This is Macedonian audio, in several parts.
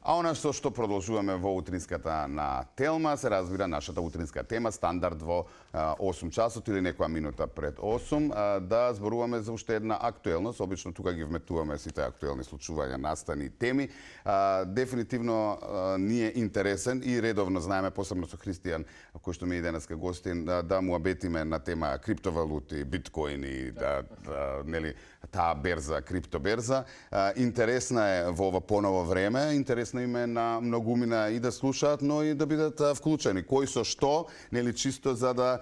А она што продолжуваме во утринската на Телма, се разбира нашата утринска тема, стандард во 8 часот или некоја минута пред 8, да зборуваме за уште една актуелност. Обично тука ги вметуваме сите актуелни случувања, настани и теми. Дефинитивно ни е интересен и редовно знаеме, посебно со Христијан, кој што ми е денеска гостин, да му абетиме на тема криптовалути, биткоини, нели, таа берза, криптоберза. Интересна е во ова поново време, интересно им е на многумина и да слушаат, но и да бидат вклучени. Кој со што, нели, чисто за да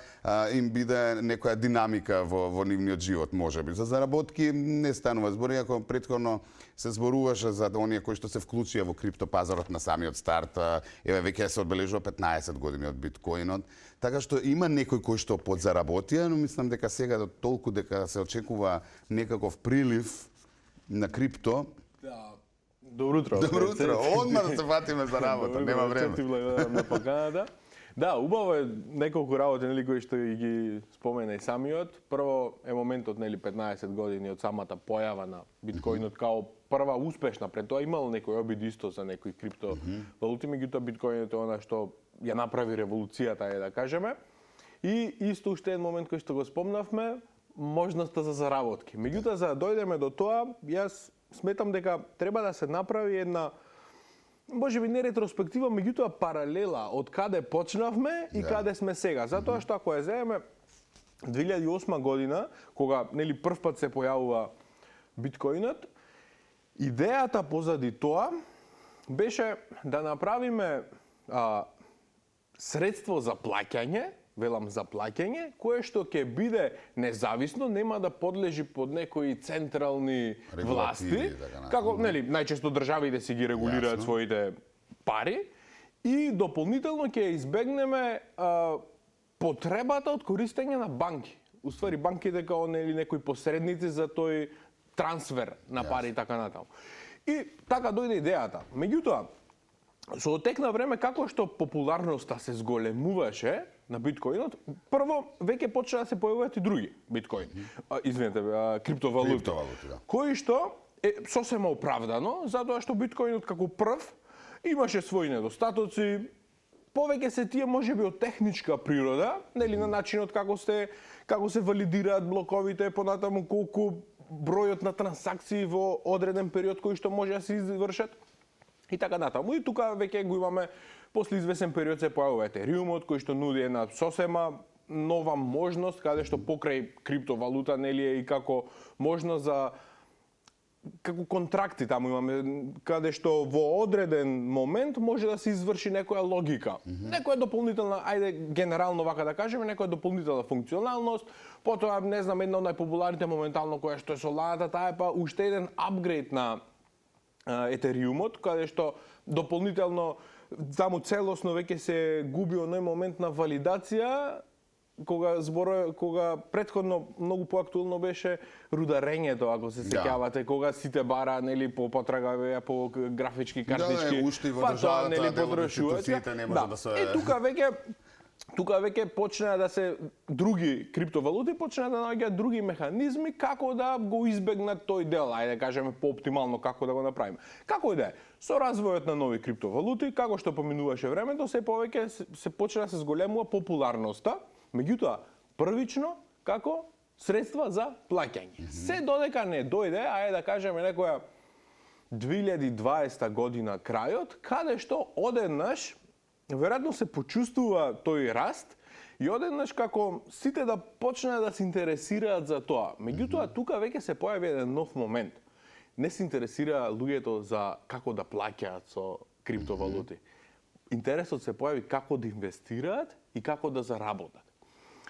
им биде некоја динамика во нивниот живот, можеби. За заработки не станува збор, иако претходно се зборуваше за оние кои што се вклучија во криптопазарот на самиот старт. Еве, веќе се одбележува 15 години од биткоинот. Така што има некој кој што подзаработија, но мислам дека сега толку дека се очекува некаков прилив на крипто. Да. Добро утро. Добро утро. Одма да се фатиме за работа, нема време. Ти благодарам на поканата. Да, убаво е неколку работи, нели, кои што ги спомена и самиот. Прво е моментот, нели, 15 години од самата појава на биткоинот као прва успешна. Пред тоа имало некој обид исто за некои криптовалути, меѓутоа биткоинот е она што ја направи револуцијата, да кажеме. И исто уште еден момент кој што го спомнавме, можноста за заработки. Меѓутоа, за да дојдеме до тоа, јас сметам дека треба да се направи една, можеби не ретроспектива, меѓутоа паралела од каде почнавме и каде сме сега. Затоа што ако ја земеме 2008 година, кога, нели, првпат се појавува биткоинот, идејата позади тоа беше да направиме средство за плаќање, велам за плаќање, кое што ќе биде независно, нема да подлежи под некои централни власти, како, нели, најчесто државите си ги регулираат своите пари, и дополнително ќе избегнеме потребата од користење на банки. Уствари, банките као, нели, некои посредници за тој трансфер на пари и така натаму. И така дојде идејата. Меѓутоа, со тек на време, како што популарноста се зголемуваше на биткоинот, прво веќе почна да се појавуваат и други биткоини. Криптовалути, кои што е сосема оправдано, затоа што биткоинот како прв имаше своји недостатоци, повеќе се тие можеби од техничка природа, нели, на начинот како се валидираат блоковите, понатаму колку бројот на трансакции во одреден период кои што може да се извршат и така натаму. И тука веќе го имаме, после извесен период се појавува Етериумот, кој што нуди една сосема нова можност, каде што покрај криптовалута, нели, е и како можност за како контракти таму имаме, каде што во одреден момент може да се изврши некоја логика. Некоја дополнителна, ајде генерално вака да кажеме, некоја дополнителна функционалност. Потоа, не знам, една од најпопуларните моментално која што е Соланата, таа е па уште еден апгрейд на Етериумот, каде што дополнително таму целосно веќе се губи оној момент на валидација, кога претходно многу поактуелно беше рударењето, ако се сеќавате, кога сите бара, нели, по потрага, по графички картички, па тоа, нели, потрошуваат. И тука веќе почна да се други криптовалути, почна да наоѓаат други механизми како да го избегнат тој дел, ајде да кажеме пооптимално како да го направиме. Како и да е, со развојот на нови криптовалути, како што поминуваше времето, се повеќе се почна да се зголемува популарноста, меѓутоа првично како средства за плаќање. Се додека не дојде, ајде да кажеме некоја 2020 година крајот, каде што одеднаш веројатно се почувствува тој раст и одеднаш како сите да почнат да се интересираат за тоа. Меѓутоа, тука веќе се појави еден нов момент. Не се интересира луѓето за како да плаќаат со криптовалути. Интересот се појави како да инвестираат и како да заработат.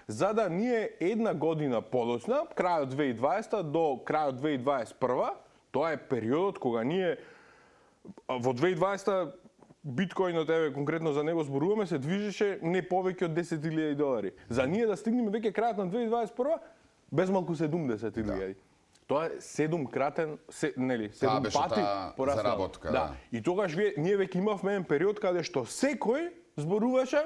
За да ние една година подоцна, крајот 2020 до крајот 2021, тоа е периодот кога ние во 2020 биткоинот, еве конкретно за него зборуваме, се движеше не повеќе од $10,000. За ние да стигнеме веќе крајот на 2021, безмалку 70,000. Тоа е 7 пати пораснало. Да. И тогаш ние веќе имавме еден период каде што секој зборуваше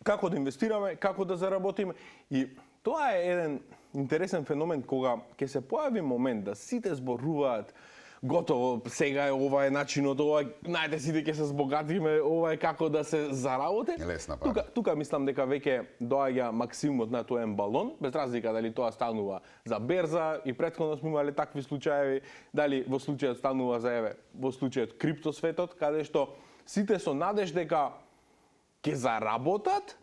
како да инвестираме, како да заработиме. И тоа е еден интересен феномен кога ќе се појави момент да сите зборуваат готово, сега ова е начинот, ова знаете сите ќе се збогатиме, ова е како да се заработи. Лесна пара. Тука мислам дека веќе доаѓа максимумот на тој балон, без разлика дали тоа станува за берза и претходно сме имале такви случаи, дали во случајот станува за во случајот криптосветот, каде што сите со надеж дека ќе заработат,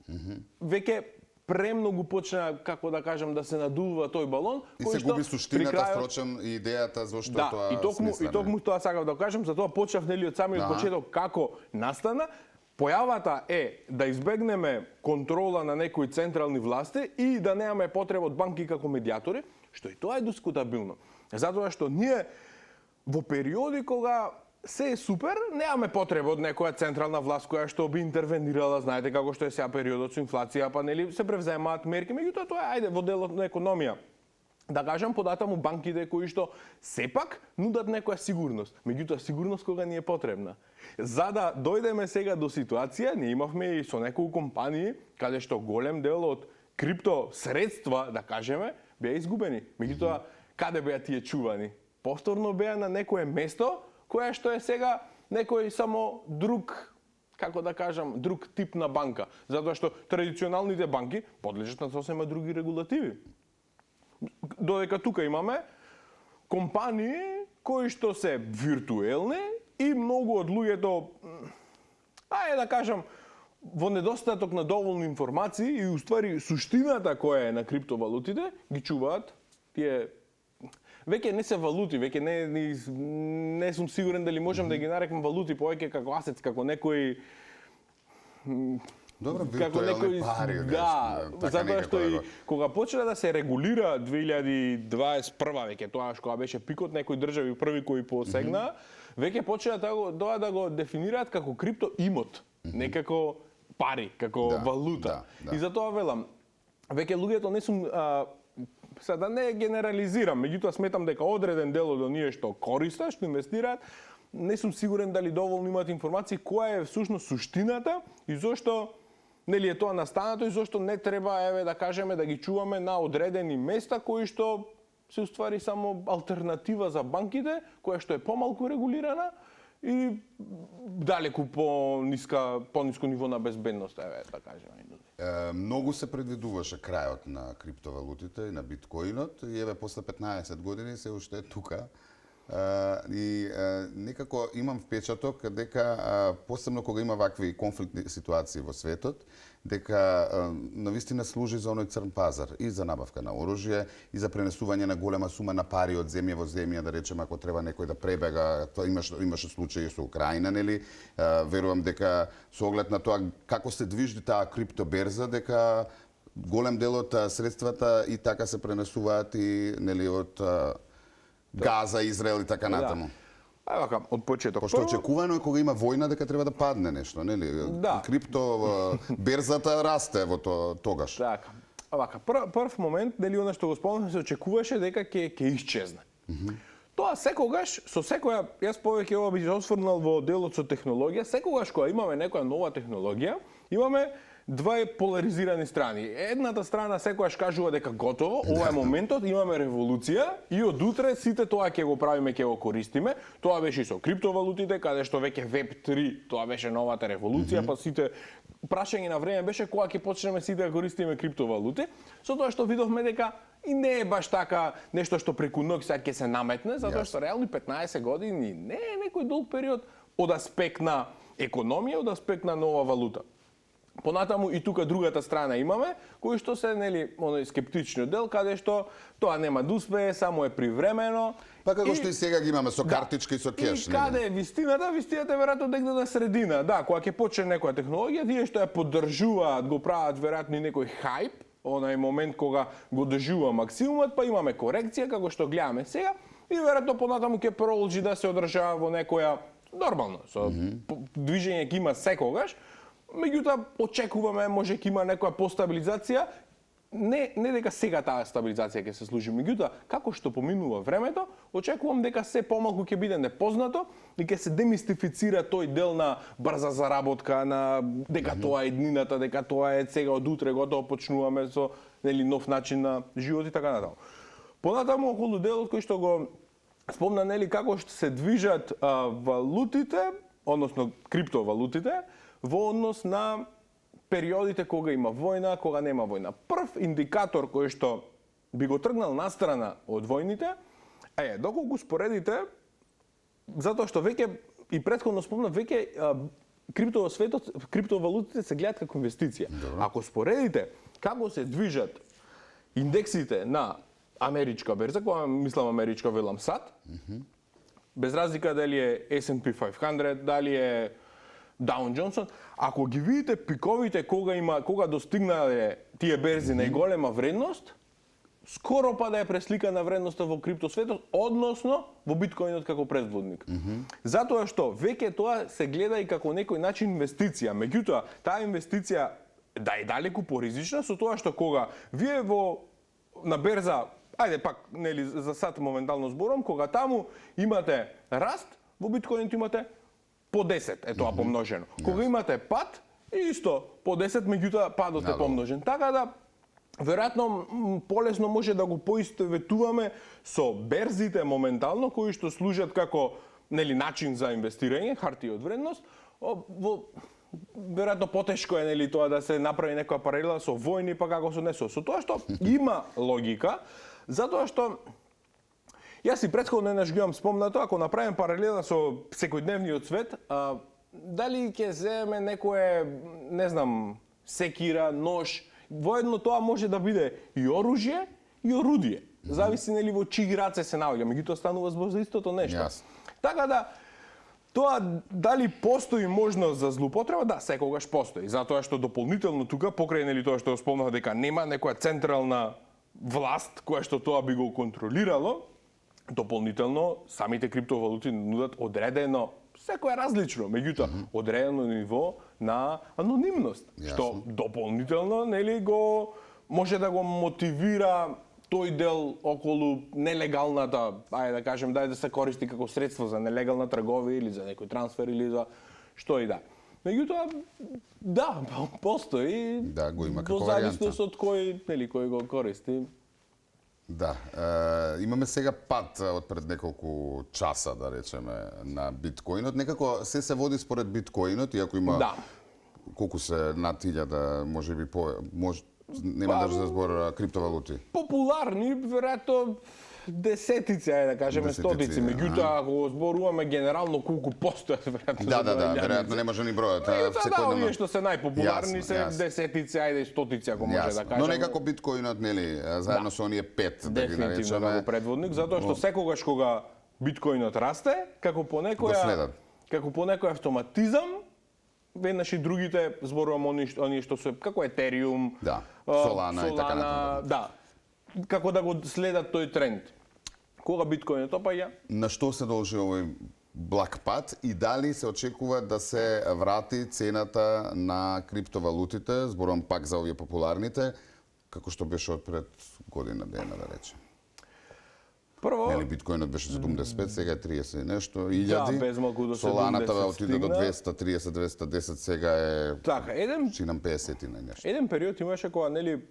веќе премногу почна, како да кажам, да се надува тој балон, и се губи суштината, впрочем, и идејата зошто тоа смислено. И токму тоа сакав да кажам, затоа почнав нели од самиот почеток како настана. Појавата е да избегнеме контрола на некои централни власти и да немаме потреба од банки како медијатори, што и тоа е дискутабилно. Затоа што ние во периоди кога се е супер, немаме потреба од некоја централна власт која што би интервенирала, знаете како што е сега периодот со инфлација, па нели се превземаат мерки, меѓутоа тоа е во делот на економија. Да кажам, податаму банките кои што сепак нудат некоја сигурност, меѓутоа сигурност кога ни е потребна. За да дојдеме сега до ситуација, ние имавме и со некои компании каде што голем дел од крипто средства, да кажеме, беа изгубени. Меѓутоа, каде беа тие чувани? Повторно беа на некое место која што е сега некој само друг, како да кажам, друг тип на банка. Затоа што традиционалните банки подлежат на сосема други регулативи. Додека тука имаме компании кои што се виртуелни и многу од луѓето, да кажам, во недостаток на доволни информации и уствари суштината која е на криптовалутите, ги чуваат тие. Веќе не се валути, веќе не сум сигурен дали можам да ги нарекам валути, повеќе како асец, како некој Добро, виртуелни пари, затоа што и кога почна да се регулира 2021 веќе тоа кога беше пикот, некои држави први кои посегнаа, веќе почна да го дефинираат како крипто имот, не како пари, како валута. И затоа велам, веќе луѓето не сум сега да не генерализирам, меѓутоа сметам дека одреден дел од оние што користат, што инвестираат, не сум сигурен дали доволно имаат информации која е всушност суштината и зошто нели е тоа настанато и зошто не треба да кажеме да ги чуваме на одредени места кои што се уствари само алтернатива за банките, која што е помалку регулирана и далеку по-ниско ниво на безбедност, да кажеме. Многу се предвидуваше крајот на криптовалутите и на биткоинот и после 15 години се уште е тука. И некако имам впечаток дека посебно кога има вакви конфликтни ситуации во светот, дека навистина служи за оној црн пазар и за набавка на оружје и за пренесување на голема сума на пари од земја во земја, да речеме ако треба некој да пребега, тоа имаше случаи со Украина, нели? Верувам дека со оглед на тоа како се движи таа криптоберза, дека голем дел од средствата и така се пренесуваат и нели од Газа, Израел и така натаму. Вака, од почеток. Пошто очекувано е кога има војна дека треба да падне нешто, нели? Крипто берзата расте во тогаш. Така. Вака, прв момент, нели она што го спомнавме, се очекуваше дека ќе исчезне. Тоа секогаш, со секоја, јас повеќе ова би се осврнал во делот со технологија, секогаш кога имаме некоја нова технологија, имаме два поларизирани страни. Едната страна секогаш кажува дека готово, ова е моментот, имаме револуција и од утре сите тоа ќе го правиме, ќе го користиме. Тоа беше и со криптовалутите, каде што веќе Web3, тоа беше новата револуција, па сите прашање на време беше кога ќе почнеме сите да користиме криптовалути. Со тоа што видовме дека и не е баш така нешто што преку ноќ сега ќе се наметне, затоа што реално 15 години не е некој долг период од аспект на економија, од аспект на нова валута. Понатаму и тука другата страна имаме, кои што се нели оној скептичниот дел каде што тоа нема да успее, само е привремено. Па како што и сега ги имаме со картичка и со кеш. И каде е вистината? Вистината е веројатно негде на средина. Да, кога ќе почне некоја технологија, тие што ја поддржуваат, го прават веројатно и некој хајп, онај момент кога го доживува максимумот, па имаме корекција како што гледаме сега и веројатно понатаму ќе продолжи да се одржава во некоја нормално, со движење ќе има секогаш. Меѓутоа, очекуваме, може ќе има некоја постабилизација, не дека сега таа стабилизација ќе се случи, меѓутоа, како што поминува времето, очекувам дека се помалку ќе биде непознато и ќе се демистифицира тој дел на брза заработка, на дека тоа е еднината, дека тоа е сега од утре готово почнуваме со нели нов начин на живот и така натаму. Понатаму околу делот кој што го спомна нели како што се движат валутите, односно криптовалутите во однос на периодите кога има војна, кога нема војна. Прв индикатор кој што би го тргнал настрана од војните е доколку споредите, затоа што веќе и претходно спомна, веќе криптовалутите се гледаат како инвестиција. Добро. Ако споредите како се движат индексите на америчка берза, кога мислам америчка велам САД, без разлика дали е S&P 500, дали е Dow Johnson, ако ги видите пиковите кога достигнале тие берзи најголема вредност, скоро па да е пресликана вредноста во криптосветот, односно во биткоинот како предводник. Затоа што веќе тоа се гледа и како некој начин инвестиција. Меѓутоа, таа инвестиција да е далеку поризична со тоа што кога вие на берза, ајде пак нели за САД моментално зборам, кога таму имате раст, во биткоинот имате по 10, е тоа помножено. Кога имате пад, исто по 10, меѓутоа падот е помножен. Така да веројатно полесно може да го поистоветуваме со берзите моментално кои што служат како нели начин за инвестирање, хартија од вредност. Веројатно потешко е нели тоа да се направи некоја паралела со војни па како со несо. Со тоа што има логика, затоа што јас и претходно еднаш ги имам спомнато, ако направиме паралела со секојдневниот свет, дали ќе земеме некое, не знам, секира, нож, воедно тоа може да биде и оружје и орудие. Зависи нели во чии раце се наоѓа, меѓутоа станува збор за истото нешто. Yes. Така да тоа дали постои можност за злоупотреба? Да, секогаш постои. Затоа што дополнително тука покрај нели тоа што спомнав дека нема некоја централна власт која што тоа би го контролирало, дополнително самите криптовалути нудат одредено, секој е различно, меѓутоа одредено ниво на анонимност, што дополнително нели го може да го мотивира тој дел околу нелегалната, ајде да кажем, да се користи како средство за нелегална трговија или за некој трансфер или за што и да. Меѓутоа, да, постои. Да, го има како во зависност од кој го користи. Да, имаме сега пат од пред неколку часа, да речеме, на биткоинот. Некако се води според биткоинот, иако има колку се над 1000, можеби нема даже за збор криптовалути. Популарни, веројатно десетици, да кажеме стотици. Меѓутоа, ако зборуваме генерално колку постојат, веројатно веројатно не може ни бројот. Овие што се најпопуларни се десетици, ајде стотици, ако може да кажеме. Но некако биткоинот, нели, заедно со оние 5, да ги наречеме. Дефинитивно како предводник, затоа што секогаш кога биткоинот расте, како по некој автоматизам, веднаш и другите зборувам оние што се како Етериум, Солана и така натаму. Да. Како да го следат тој тренд. Кога биткоинот опаѓа? На што се должи овој благ пат и дали се очекува да се врати цената на криптовалутите, зборувам пак за овие популарните, како што беше од пред година дена, да речем. Прво, нели биткоинот беше 75, сега е 30 и нешто илјади. Да, без малку до 70 Соланата отиде до 230, 210, сега е така, чинам 50 и нешто. Еден период имаше кога нели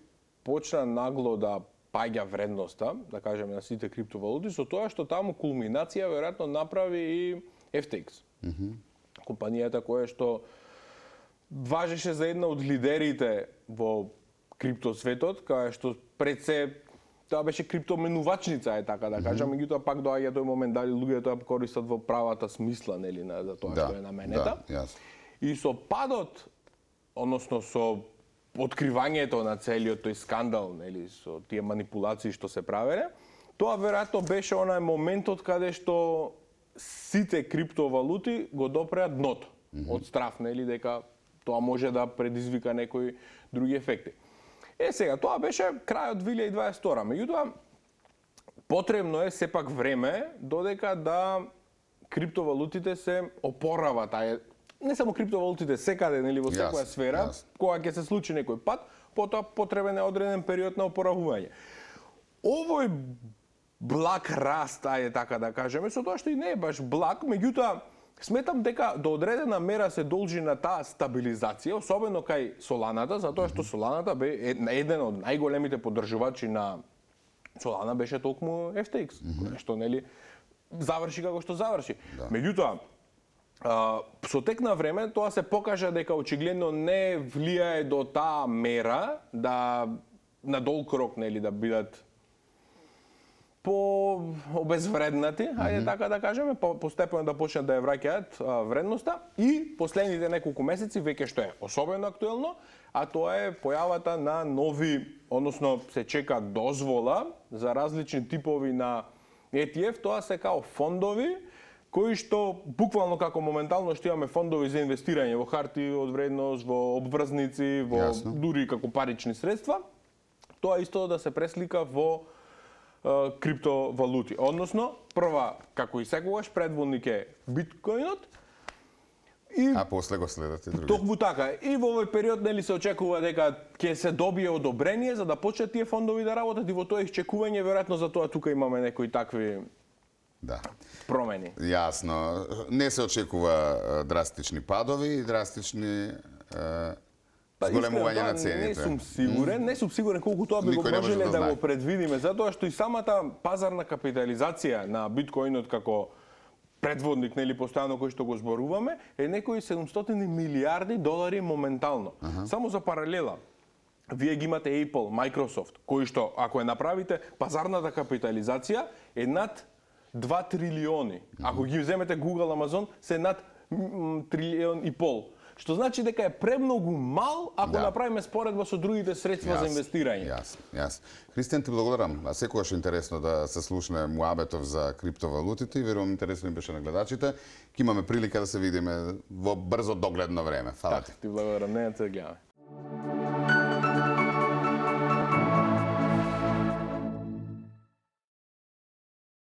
почна нагло да паѓа вредноста, да кажеме на сите криптовалути, со тоа што таму кулминација веројатно направи и FTX. Компанијата која што важеше за една од лидерите во криптосветот, кај што пред се тоа беше криптоменувачница, е така да кажам, меѓутоа пак доаѓа тој момент дали луѓето тоа користат во правата смисла, нели, за тоа што е наменета. И со падот, односно со откривањето на целиот тој скандал, нели, со тие манипулации што се правеле, тоа веројатно беше онај моментот каде што сите криптовалути го допреа дното од страв, нели, дека тоа може да предизвика некои други ефекти. Сега, тоа беше крајот 2022. Меѓутоа, потребно е сепак време додека да криптовалутите се опорават. Не само криптовалутите, секаде, нели, во секоја сфера, кога ќе се случи некој пат, потоа потребен е одреден период на опоравување. Овој благ раст, така да кажеме, со тоа што и не е баш благ, меѓутоа, сметам дека до одредена мера се должи на таа стабилизација, особено кај Соланата, затоа што Соланата бе еден од најголемите поддржувачи на Солана беше токму FTX, што нели заврши како што заврши. Да. Меѓутоа, со тек на време тоа се покажа дека очигледно не влијае до таа мера да на долг рок, нели, да бидат по обезвреднати, ајде така да кажеме, постепено да почнат да ја враќаат вредноста и последните неколку месеци веќе што е особено актуелно, а тоа е појавата на нови, односно се чека дозвола за различни типови на ETF, тоа се као фондови кои што буквално како моментално што имаме фондови за инвестирање во хартии од вредност, во обврзници, во дури како парични средства, тоа исто да се преслика во криптовалути. Односно, прва, како и секогаш, предводник е биткоинот, а после го следат и други. Токму така. И во овој период нели се очекува дека ќе се добие одобрение за да почнат тие фондови да работат и во тоа išчекување веројатно за тоа тука имаме некои такви промени. Јасно. Не се очекува драстични падови и драстични зголемување на цените. Не сум сигурен колку тоа би го можеле да го предвидиме, затоа што и самата пазарна капитализација на биткоинот како предводник, нели, постојано кој што го зборуваме, е некои 700 милиарди долари моментално. Само за паралела, вие ги имате Apple, Microsoft, кои што, ако ја направите, пазарната капитализација е над 2 трилиони. Ако ги вземете Google, Amazon, се над 1,5 трилион. Што значи дека е премногу мал ако направиме споредба со другите средства за инвестирање. Јасно. Христијан, ти благодарам. А секогаш е интересно да се слушне муабетов за криптовалутите и верувам интересно им беше на гледачите. Ке имаме прилика да се видиме во брзо догледно време. Фала ти. Ти благодарам, не се гледаме.